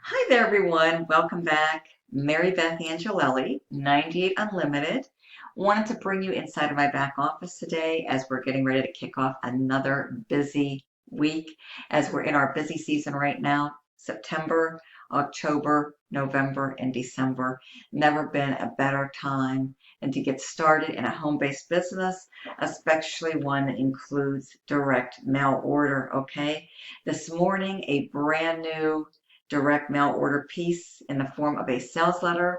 Hi there, everyone. Welcome back. Mary Beth Angelelli, 98 Unlimited. Wanted to bring you inside of my back office today as we're getting ready to kick off another busy week as we're in our busy season right now. September, October, November, and December. Never been a better time than to get started in a home-based business, especially one that includes direct mail order, okay? This morning, a brand new direct mail order piece in the form of a sales letter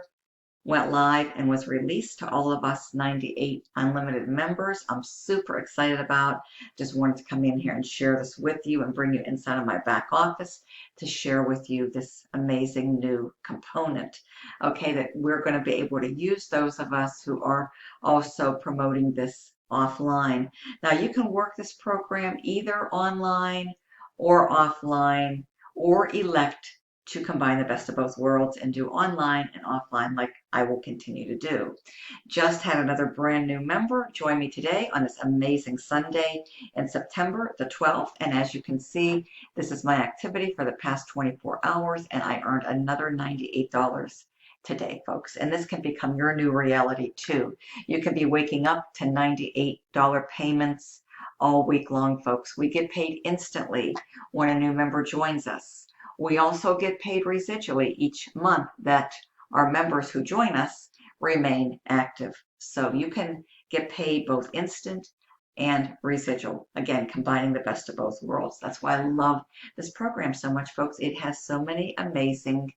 went live and was released to all of us 98 Unlimited members. I'm super excited about. Just wanted to come in here and share this with you and bring you inside of my back office to share with you this amazing new component. Okay, that we're going to be able to use, those of us who are also promoting this offline. Now you can work this program either online or offline, or elect to combine the best of both worlds and do online and offline like I will continue to do. Just had another brand new member join me today on this amazing Sunday in September the 12th. And as you can see, this is my activity for the past 24 hours and I earned another $98 today, folks. And this can become your new reality too. You can be waking up to $98 payments all week long, folks. We get paid instantly when a new member joins us. We also get paid residually each month that our members who join us remain active. So you can get paid both instant and residual. Again, combining the best of both worlds. That's why I love this program so much, folks. It has so many amazing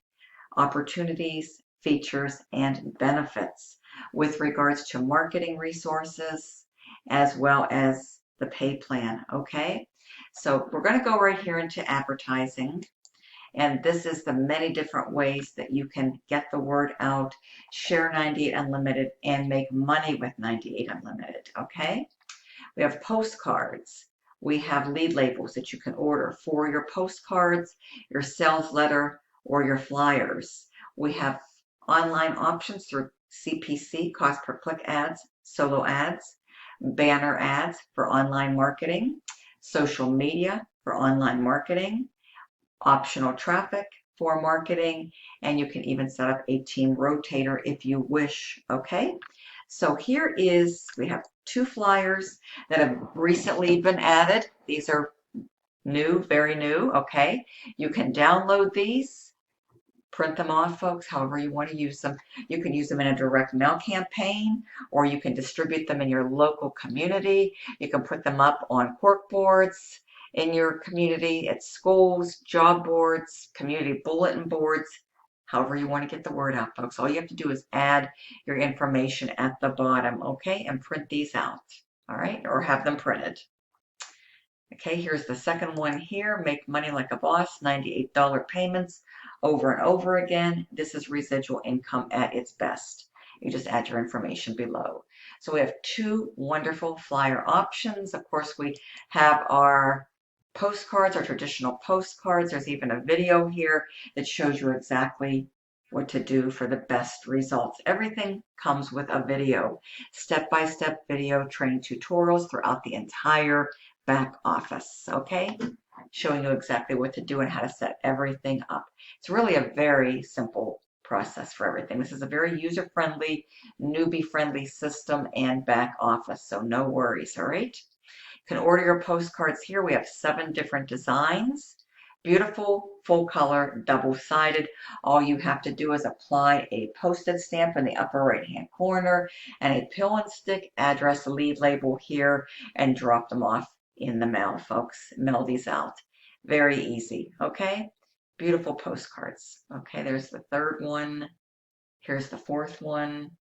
opportunities, features, and benefits with regards to marketing resources as well as the pay plan. Okay, so we're going to go right here into advertising. And this is the many different ways that you can get the word out, share 98 Unlimited, and make money with 98 Unlimited, okay? We have postcards. We have lead labels that you can order for your postcards, your sales letter, or your flyers. We have online options through CPC, cost per click ads, solo ads, banner ads for online marketing, social media for online marketing, optional traffic for marketing, and you can even set up a team rotator if you wish, okay? So here is, we have two flyers that have recently been added. These are new, very new, okay? You can download these, print them off, folks, however you want to use them. You can use them in a direct mail campaign, or you can distribute them in your local community. You can put them up on cork boards in your community, at schools, job boards, community bulletin boards, however you want to get the word out, folks. All you have to do is add your information at the bottom, okay, and print these out, all right, or have them printed. Okay, here's the second one here. Make money like a boss, $98 payments over and over again. This is residual income at its best. You just add your information below. So we have two wonderful flyer options. Of course, we have our postcards, our traditional postcards. There's even a video here that shows you exactly what to do for the best results. Everything comes with a video, step-by-step video training tutorials throughout the entire back office, okay? Showing you exactly what to do and how to set everything up. It's really a very simple process for everything. This is a very user-friendly, newbie-friendly system and back office, so no worries, all right? You can order your postcards here. We have 7 different designs. Beautiful, full color, double-sided. All you have to do is apply a postage stamp in the upper right-hand corner and a pill and stick address lead label here and drop them off in the mail, folks. Mail these out. Very easy, okay? Beautiful postcards. Okay, there's the third one. Here's the fourth one.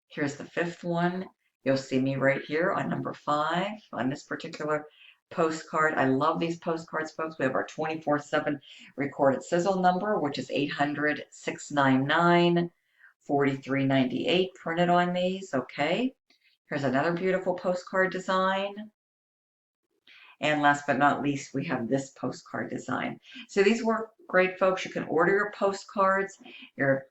Here's the fifth one. You'll see me right here on number 5 on this particular postcard. I love these postcards, folks. We have our 24/7 recorded sizzle number, which is 800-699-4398 printed on these, okay? Here's another beautiful postcard design. And last but not least, we have this postcard design. So these work great, folks. You can order your postcards, your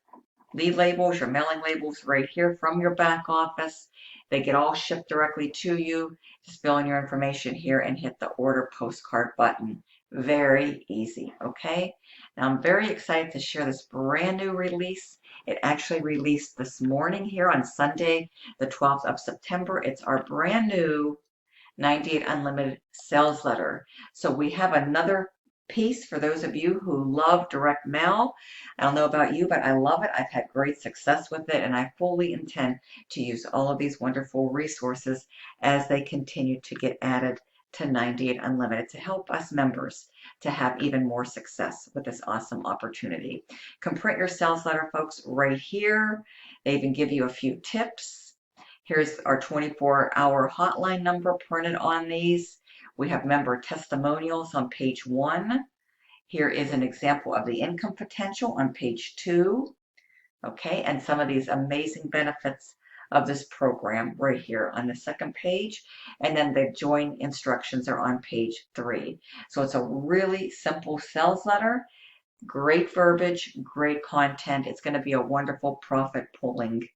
lead labels, your mailing labels right here from your back office. They get all shipped directly to you. Just fill in your information here and hit the order postcard button. Very easy, okay? Now I'm very excited to share this brand new release. It actually released this morning here on Sunday, the 12th of September. It's our brand new 98 Unlimited sales letter. So we have another piece for those of you who love direct mail. I don't know about you, but I love it. I've had great success with it, and I fully intend to use all of these wonderful resources as they continue to get added to 98 Unlimited to help us members to have even more success with this awesome opportunity. Come print your sales letter, folks, right here. They even give you a few tips. Here's our 24-hour hotline number printed on these. We have member testimonials on page 1. Here is an example of the income potential on page 2. Okay, and some of these amazing benefits of this program right here on the second page. And then the join instructions are on page 3. So it's a really simple sales letter, great verbiage, great content. It's going to be a wonderful profit pulling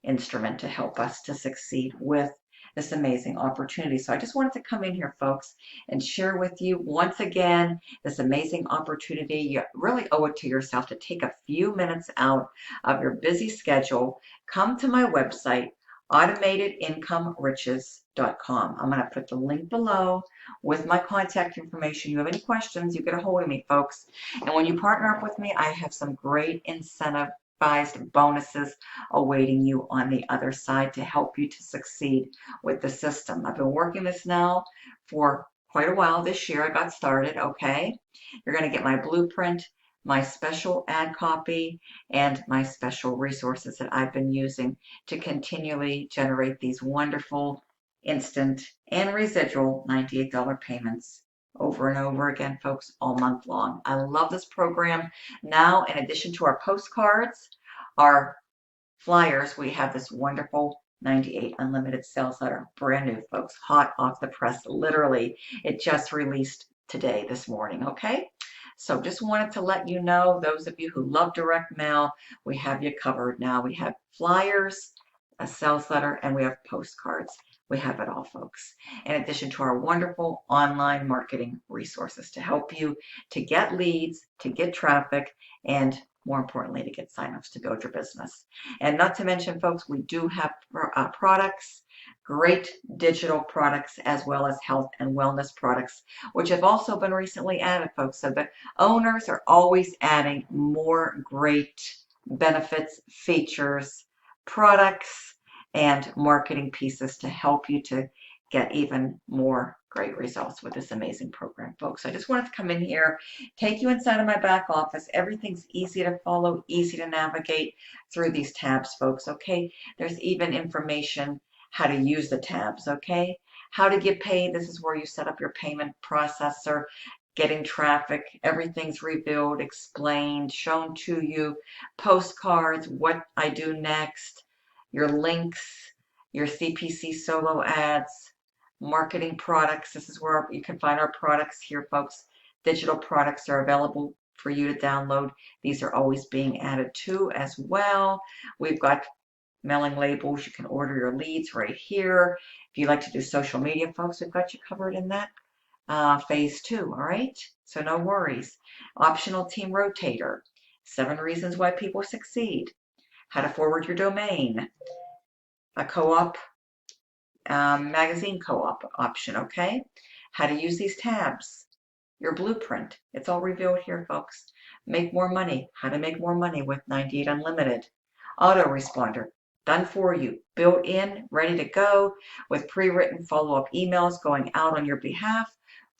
instrument to help us to succeed with this amazing opportunity. So I just wanted to come in here, folks, and share with you once again this amazing opportunity. You really owe it to yourself to take a few minutes out of your busy schedule. Come to my website, automatedinkomeriches.com. I'm going to put the link below with my contact information. You have any questions, you get a hold of me, folks. And when you partner up with me, I have some great incentivized bonuses awaiting you on the other side to help you to succeed with the system. I've been working this now for quite a while. This year I got started, okay? You're going to get my blueprint, my special ad copy, and my special resources that I've been using to continually generate these wonderful instant and residual $98 payments over and over again, folks, all month long. I love this program. Now, in addition to our postcards, our flyers, we have this wonderful 98 Unlimited sales letter, brand new, folks, hot off the press, literally. It just released today, this morning, okay? So just wanted to let you know, those of you who love direct mail, we have you covered now. We have flyers, a sales letter, and we have postcards. We have it all, folks. In addition to our wonderful online marketing resources to help you to get leads, to get traffic, and more importantly, to get signups to build your business. And not to mention, folks, we do have products, great digital products, as well as health and wellness products, which have also been recently added, folks. So the owners are always adding more great benefits, features, products, and marketing pieces to help you to get even more great results with this amazing program, folks. I just wanted to come in here, take you inside of my back office. Everything's easy to follow, easy to navigate through these tabs, folks, okay? There's even information how to use the tabs, okay? How to get paid. This is where you set up your payment processor, getting traffic. Everything's revealed, explained, shown to you. Postcards, what I do next, your links, your CPC solo ads, marketing products. This is where you can find our products here, folks. Digital products are available for you to download. These are always being added to as well. We've got mailing labels. You can order your leads right here. If you like to do social media, folks, we've got you covered in that phase 2, all right? So no worries. Optional team rotator. 7 reasons why people succeed. How to forward your domain. A co-op, magazine co-op option, okay? How to use these tabs. Your blueprint. It's all revealed here, folks. Make more money. How to make more money with 98 Unlimited. Autoresponder. Done for you. Built in, ready to go, with pre-written follow-up emails going out on your behalf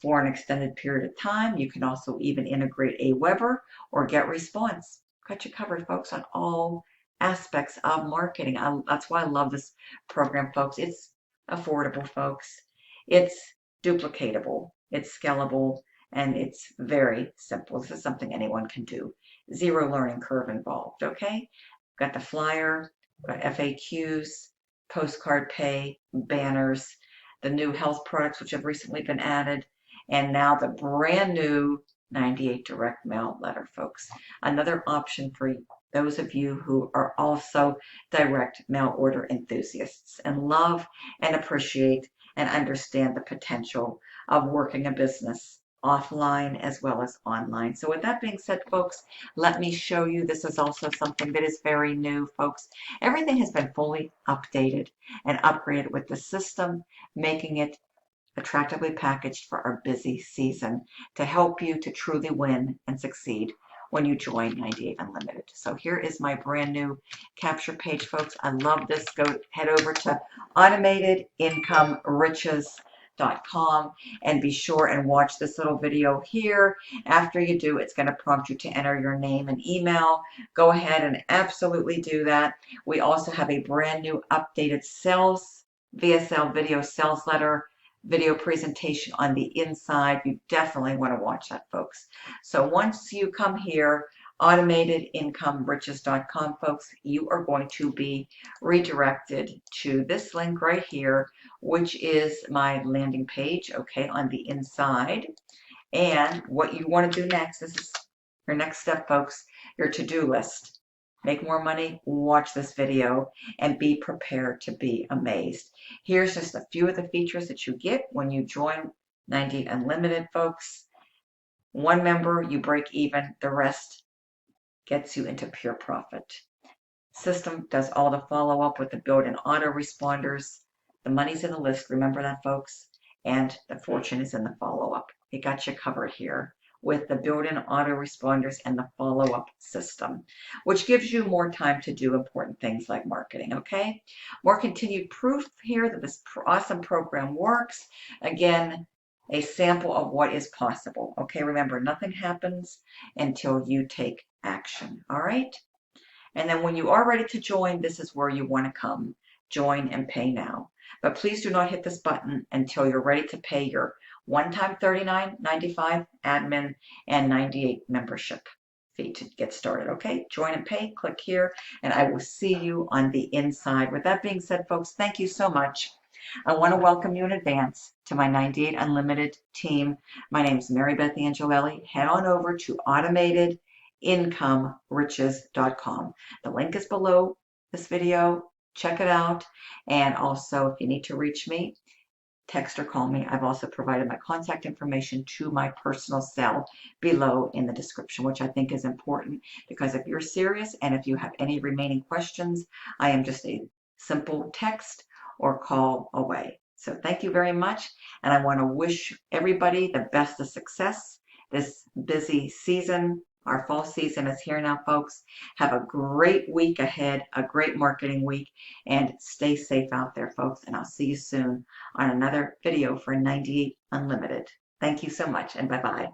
for an extended period of time. You can also even integrate a Weber or get response. Got you covered, folks, on all aspects of marketing. That's why I love this program, folks. It's affordable, folks. It's duplicatable. It's scalable. And it's very simple. This is something anyone can do. Zero learning curve involved, okay? Got the flyer, got FAQs, postcard pay, banners, the new health products which have recently been added, and now the brand new 98 direct mail letter, folks. Another option for those of you who are also direct mail order enthusiasts and love and appreciate and understand the potential of working a business offline as well as online. So with that being said, folks, let me show you. This is also something that is very new, folks. Everything has been fully updated and upgraded with the system, making it attractively packaged for our busy season to help you to truly win and succeed when you join 98 Unlimited. So here is my brand new capture page, folks. I love this. Head over to automatedincomeRiches.com and be sure and watch this little video here. After you do, it's going to prompt you to enter your name and email. Go ahead and absolutely do that. We also have a brand new updated sales VSL video sales letter video presentation on the inside. You definitely want to watch that, folks. So once you come here, automatedincomeRiches.com, folks, you are going to be redirected to this link right here, which is my landing page, okay, on the inside. And what you want to do next, this is your next step, folks, your to-do list. Make more money, watch this video, and be prepared to be amazed. Here's just a few of the features that you get when you join 98 Unlimited, folks. One member, you break even. The rest gets you into pure profit. System does all the follow-up with the built-in autoresponders. The money's in the list, remember that, folks? And the fortune is in the follow-up. It got you covered here with the built-in autoresponders and the follow-up system, which gives you more time to do important things like marketing, okay? More continued proof here that this awesome program works. Again, a sample of what is possible, okay? Remember, nothing happens until you take action, all right? And then when you are ready to join, this is where you want to come. Join and pay now. But please do not hit this button until you're ready to pay your one-time $39.95 admin and $98 membership fee to get started, okay? Join and pay, click here, and I will see you on the inside. With that being said, folks, thank you so much. I want to welcome you in advance to my 98 Unlimited team. My name is Mary Beth Angelelli. Head on over to automatedincomeRiches.com. The link is below this video. Check it out. And also, if you need to reach me, text or call me. I've also provided my contact information to my personal cell below in the description, which I think is important because if you're serious and if you have any remaining questions, I am just a simple text or call away. So thank you very much. And I want to wish everybody the best of success this busy season. Our fall season is here now, folks. Have a great week ahead, a great marketing week, and stay safe out there, folks. And I'll see you soon on another video for 98 Unlimited. Thank you so much, and bye-bye.